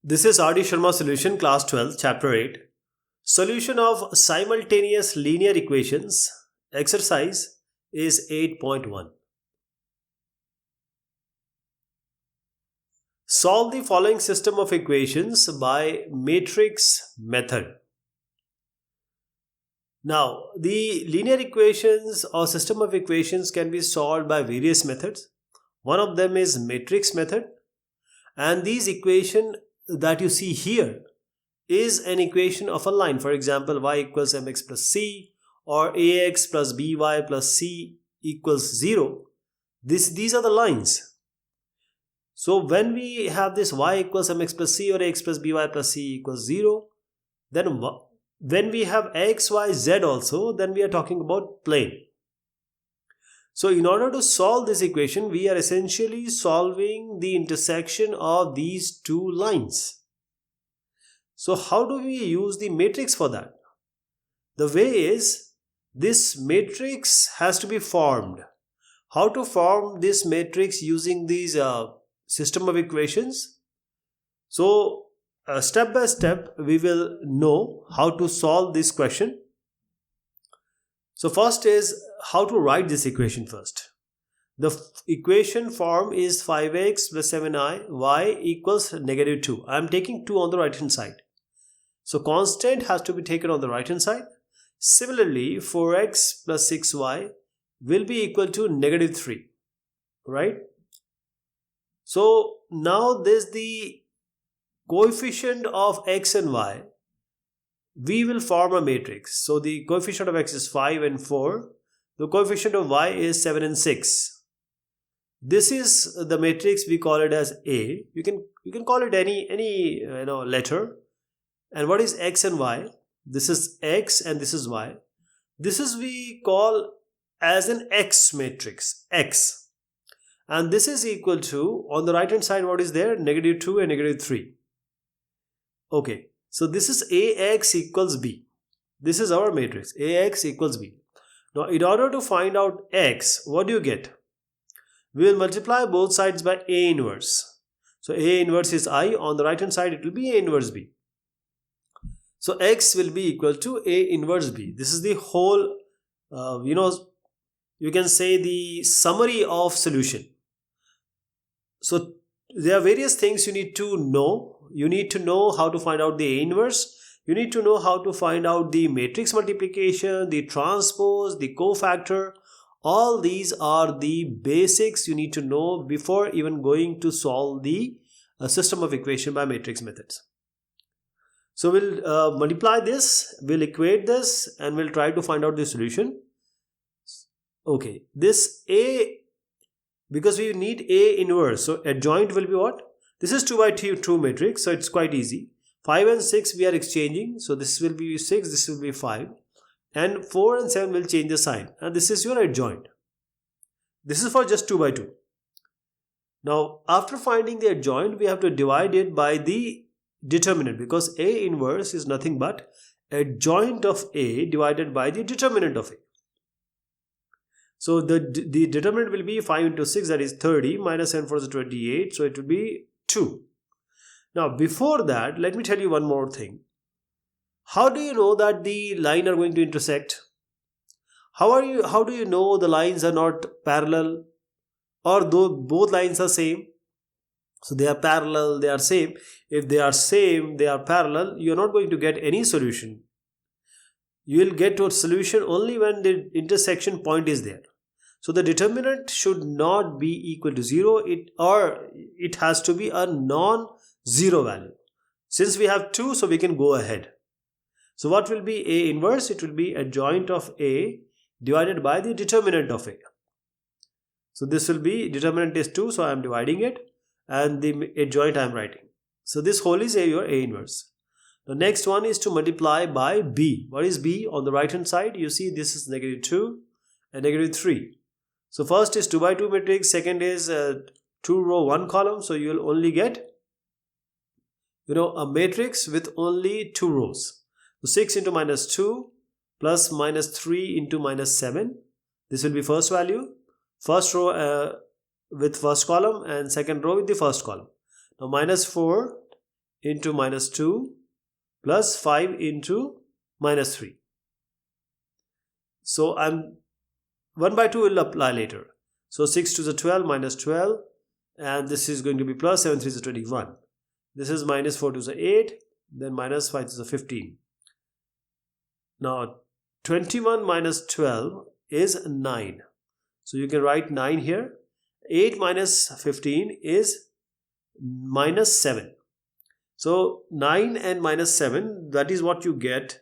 This is R.D. Sharma Solution, Class 12, Chapter 8. Solution of simultaneous linear equations. Exercise is 8.1. Solve the following system of equations by matrix method. Now, the linear equations or system of equations can be solved by various methods. One of them is matrix method, and these equations that you see here is an equation of a line. For example, y equals mx plus c, or ax plus by plus c equals 0. These are the lines. So when we have this y equals mx plus c or ax plus by plus c equals 0, then when we have x, y, z also, then we are talking about plane. So in order to solve this equation, we are essentially solving the intersection of these two lines. So how do we use the matrix for that? The way is, this matrix has to be formed. How to form this matrix using these system of equations? So step by step we will know how to solve this question. So first is how to write this equation first. The equation form is 5x plus 7i y equals negative 2. I am taking 2 on the right hand side. So constant has to be taken on the right hand side. Similarly, 4x plus 6y will be equal to negative 3. Right? So now there's the coefficient of x and y. We will form a matrix. So the coefficient of x is 5 and 4. The coefficient of y is 7 and 6. This is the matrix. We call it as A. You can call it any letter. And what is x and y? This is x and this is y. This is we call as an x matrix, x. And this is equal to, on the right hand side, what is there? Negative 2 and negative 3. Okay. So this is Ax equals B. This is our matrix, Ax equals B. Now in order to find out x, what do you get? We will multiply both sides by A inverse. So A inverse is I, on the right hand side it will be A inverse B. So x will be equal to A inverse B. This is the whole, you can say the summary of solution. So there are various things you need to know. You need to know how to find out the A inverse. You need to know how to find out the matrix multiplication, the transpose, the cofactor. All these are the basics you need to know before even going to solve the system of equation by matrix methods. So we'll multiply this, we'll equate this, and we'll try to find out the solution. Okay, this A, because we need A inverse, so adjoint will be what? This is 2 by 2 matrix, so it's quite easy. 5 and 6 we are exchanging, so this will be 6, this will be 5. And 4 and 7 will change the sign. And this is your adjoint. This is for just 2 by 2. Now, after finding the adjoint, we have to divide it by the determinant, because A inverse is nothing but adjoint of A divided by the determinant of A. So the determinant will be 5 into 6, that is 30, minus 7 for the 28, so it will be 2. Now before that, let me tell you one more thing. How do you know that the line are going to intersect? How do you know the lines are not parallel, or though both lines are same? So they are parallel, they are same. If they are same, they are parallel, you are not going to get any solution. You will get to a solution only when the intersection point is there. So the determinant should not be equal to 0, it has to be a non-zero value. Since we have 2, so we can go ahead. So what will be A inverse? It will be adjoint of A divided by the determinant of A. So this will be, determinant is 2, so I am dividing it, and the adjoint I am writing. So this whole is your A inverse. The next one is to multiply by B. What is B? On the right hand side, you see this is negative 2 and negative 3. So first is 2 by 2 matrix, second is 2 row 1 column. So you will only get a matrix with only 2 rows. So 6 into minus 2 plus minus 3 into minus 7. This will be first value. First row with first column and second row with the first column. Now minus 4 into minus 2 plus 5 into minus 3. So 1 by 2 will apply later. So 6 to the 12 minus 12, and this is going to be plus 7 3 is 21. This is minus 4 to the 8, then minus 5 to the 15. Now 21 minus 12 is 9. So you can write 9 here. 8 minus 15 is minus 7. So 9 and minus 7, that is what you get.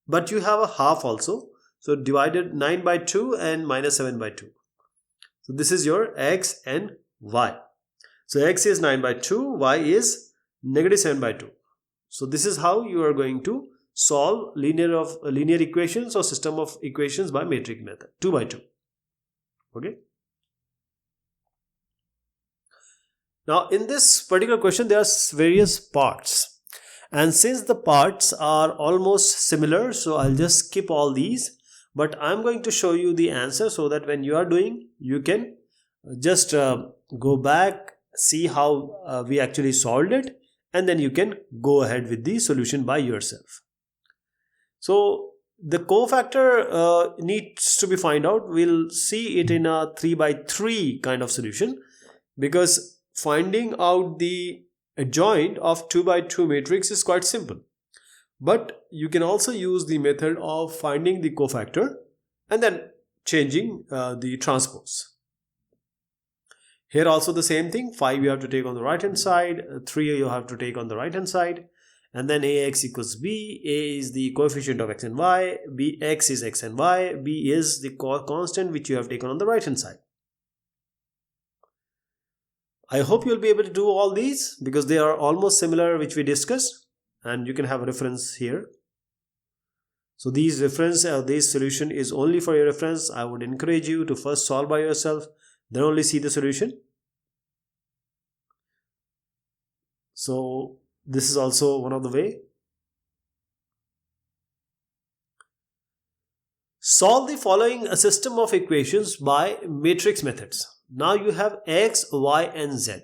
But you have a half also. So divided 9 by 2 and minus 7 by 2. So this is your x and y. So x is 9 by 2, y is negative 7 by 2. So this is how you are going to solve linear equations or system of equations by matrix method, 2 by 2. Okay. Now in this particular question there are various parts, and since the parts are almost similar, so I'll just skip all these, but I'm going to show you the answer so that when you are doing, you can just go back, see how we actually solved it, and then you can go ahead with the solution by yourself. So the cofactor needs to be found out. We'll see it in a 3 by 3 kind of solution, because finding out the adjoint of 2 by 2 matrix is quite simple. But you can also use the method of finding the cofactor and then changing the transpose. Here also the same thing, 5 you have to take on the right hand side, 3 you have to take on the right hand side, and then ax equals b. A is the coefficient of x and y, b, x is x and y, b is the constant which you have taken on the right hand side. I hope you'll be able to do all these because they are almost similar which we discussed, and you can have a reference here. So this solution is only for your reference. I would encourage you to first solve by yourself, then only see the solution. So this is also one of the way. Solve the following a system of equations by matrix methods. Now you have x, y and z.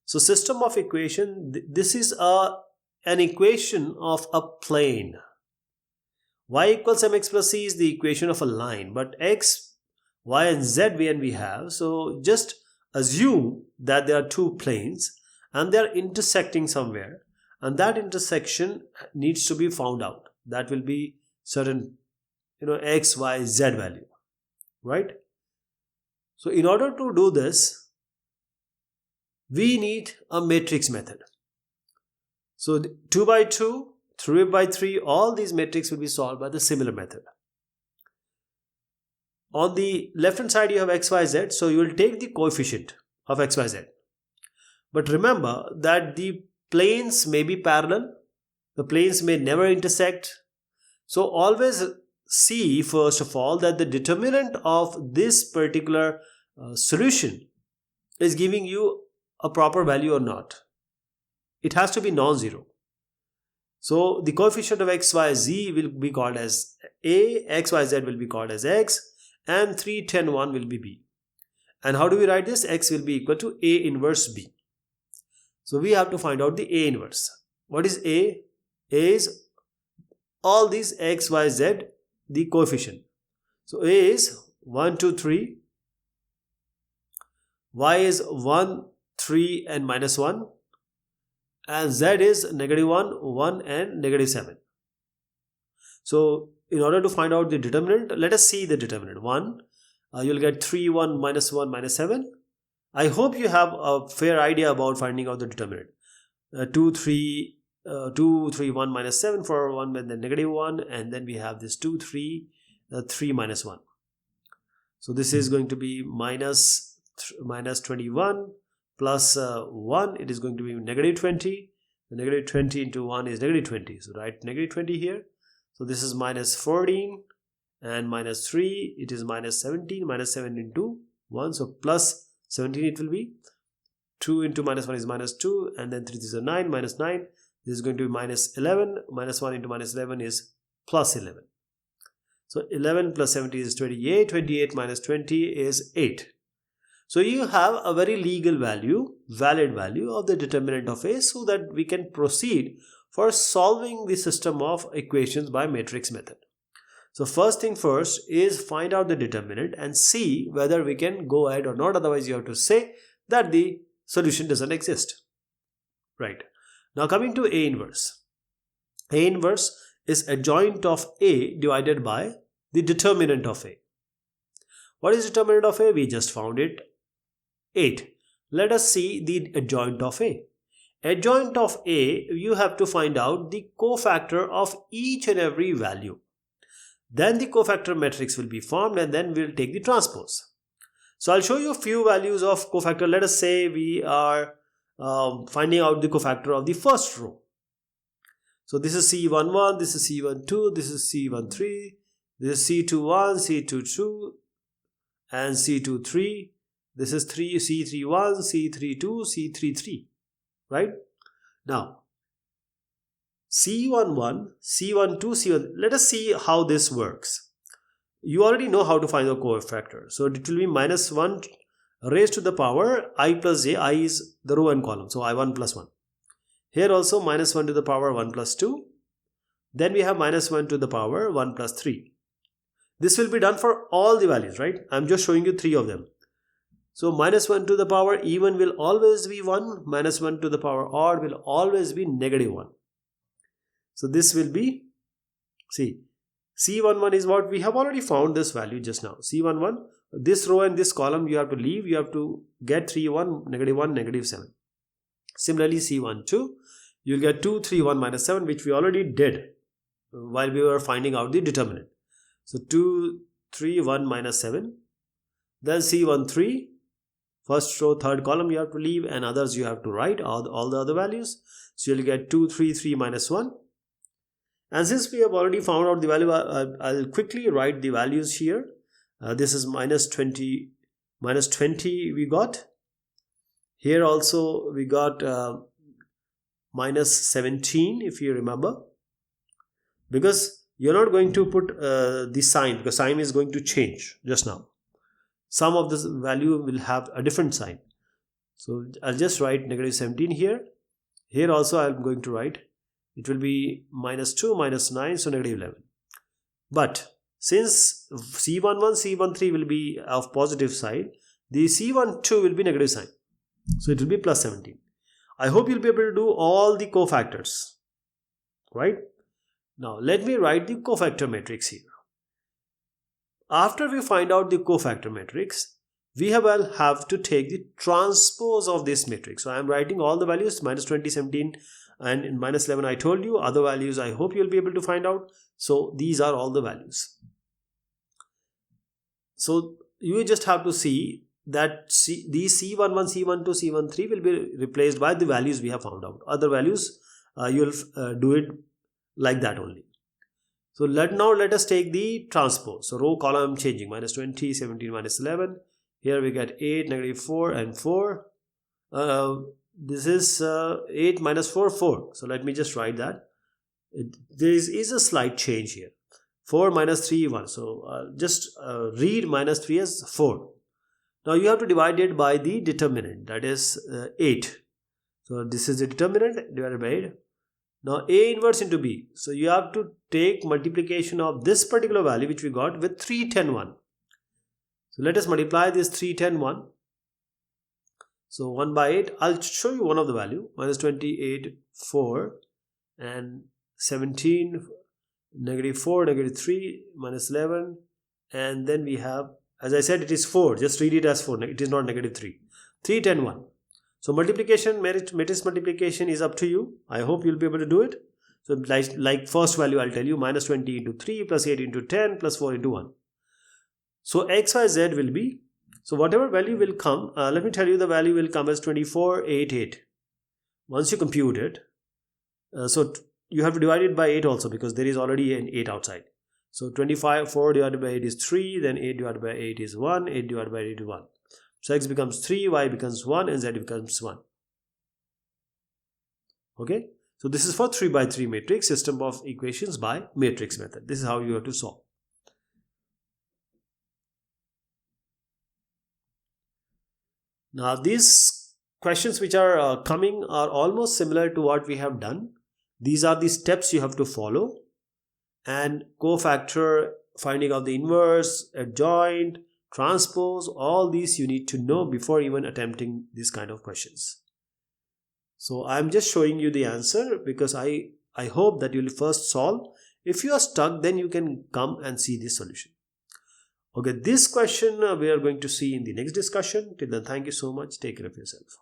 So system of equation, this is an equation of a plane. Y equals mx plus c is the equation of a line, but x, y and z when we have, so just assume that there are two planes and they are intersecting somewhere, and that intersection needs to be found out. That will be certain x, y, z value, right? So in order to do this, we need a matrix method. So 2 by 2, 3 by 3, all these matrices will be solved by the similar method. On the left hand side you have x, y, z, so you will take the coefficient of x, y, z. But remember that the planes may be parallel, the planes may never intersect. So always see first of all that the determinant of this particular solution is giving you a proper value or not. It has to be non-zero. So the coefficient of x, y, z will be called as a, x, y, z will be called as x, and 3, 10, 1 will be b. And how do we write this? X will be equal to a inverse b. So we have to find out the a inverse. What is a? A is all these x, y, z, the coefficient. So a is 1, 2, 3. Y is 1, 3 and minus 1. And z is negative 1, 1 and negative 7. So in order to find out the determinant, let us see the determinant. 1, you'll get 3, 1, minus 1, minus 7. I hope you have a fair idea about finding out the determinant. 2, 3, 1, minus 7 for 1 and then negative 1. And then we have this 2, 3, 3, minus 1. So this is going to be minus 21 plus 1. It is going to be negative 20. The negative 20 into 1 is negative 20. So write negative 20 here. So this is minus 14 and minus 3. It is minus 17. Minus 7 into 1. So plus 17 it will be. 2 into minus 1 is minus 2. And then 3 is a 9. Minus 9. This is going to be minus 11. Minus 1 into minus 11 is plus 11. So 11 plus 17 is 28. 28 minus 20 is 8. So you have a very legal value valid value of the determinant of A so that we can proceed for solving the system of equations by matrix method. So first thing first is find out the determinant and see whether we can go ahead or not. Otherwise you have to say that the solution doesn't exist. Right. Now coming to A inverse. A inverse is adjoint of A divided by the determinant of A. What is determinant of A? We just found it, 8. Let us see the adjoint of A. Adjoint of A, you have to find out the cofactor of each and every value. Then the cofactor matrix will be formed and then we'll take the transpose. So I'll show you a few values of cofactor. Let us say we are finding out the cofactor of the first row. So this is C11, this is C12, this is C13, this is C21, C22 and C23. This is C31, C32, C33. Right? Now C11, C12, C1. Let us see how this works. You already know how to find the cofactor. So it will be minus 1 raised to the power I plus j. I is the row and column. So I1 plus 1. Here also minus 1 to the power 1 plus 2. Then we have minus 1 to the power 1 plus 3. This will be done for all the values, right? I'm just showing you 3 of them. So minus 1 to the power even will always be 1. Minus 1 to the power odd will always be negative 1. So this will be, see, C11 is what we have already found this value just now. C11, this row and this column you have to leave. You have to get 3, 1, negative 1, negative 7. Similarly, C12, you'll get 2, 3, 1, minus 7, which we already did while we were finding out the determinant. So 2, 3, 1, minus 7. Then C13, first row, third column you have to leave and others you have to write all the other values. So you'll get 2, 3, 3, minus 1. And since we have already found out the value, I'll quickly write the values here. This is minus 20 we got. Here also we got minus 17 if you remember. Because you're not going to put the sign because sign is going to change just now. Some of this value will have a different sign. So I'll just write negative 17 here. Here also I'm going to write. It will be minus 2, minus 9, so negative 11. But since C11, C13 will be of positive side, the C12 will be negative sign. So it will be plus 17. I hope you'll be able to do all the cofactors. Right? Now let me write the cofactor matrix here. After we find out the cofactor matrix, we will have to take the transpose of this matrix. So I am writing all the values, minus 20, 17, and in minus 11 I told you. Other values I hope you'll be able to find out. So these are all the values. So you just have to see that these C11, C12, C13 will be replaced by the values we have found out. Other values you'll do it like that only. So now let us take the transpose. So row column changing, minus 20, 17, minus 11. Here we get 8, negative 4 and 4. This is 8 minus 4, 4. So let me just write that. There is a slight change here. 4 minus 3, 1. So just read minus 3 as 4. Now you have to divide it by the determinant, that is 8. So this is the determinant divided by 8. Now A inverse into B. So you have to take multiplication of this particular value which we got with 3, 10, 1. So let us multiply this 3, 10, 1. So 1 by 8. I'll show you one of the value. Minus 28, 4 and 17, negative 4, negative 3, minus 11. And then we have, as I said, it is 4. Just read it as 4. It is not negative 3. 3, 10, 1. So multiplication, matrix multiplication is up to you. I hope you'll be able to do it. So like first value I'll tell you, minus 20 into 3 plus 8 into 10 plus 4 into 1. So x, y, z will be, so whatever value will come, let me tell you the value will come as 2488. Once you compute it, so you have to divide it by 8 also because there is already an 8 outside. So 4 divided by 8 is 3, then 8 divided by 8 is 1, 8 divided by 8 is 1. So x becomes 3, y becomes 1 and z becomes 1. Okay. So this is for 3 by 3 matrix, system of equations by matrix method. This is how you have to solve. Now this questions which are coming are almost similar to what we have done. These are the steps you have to follow, and cofactor, finding out the inverse, adjoint, transpose, all these you need to know before even attempting these kind of questions. So I'm just showing you the answer because I hope that you will first solve. If you are stuck, then you can come and see the solution. Okay, this question we are going to see in the next discussion. Till then, thank you so much. Take care of yourself.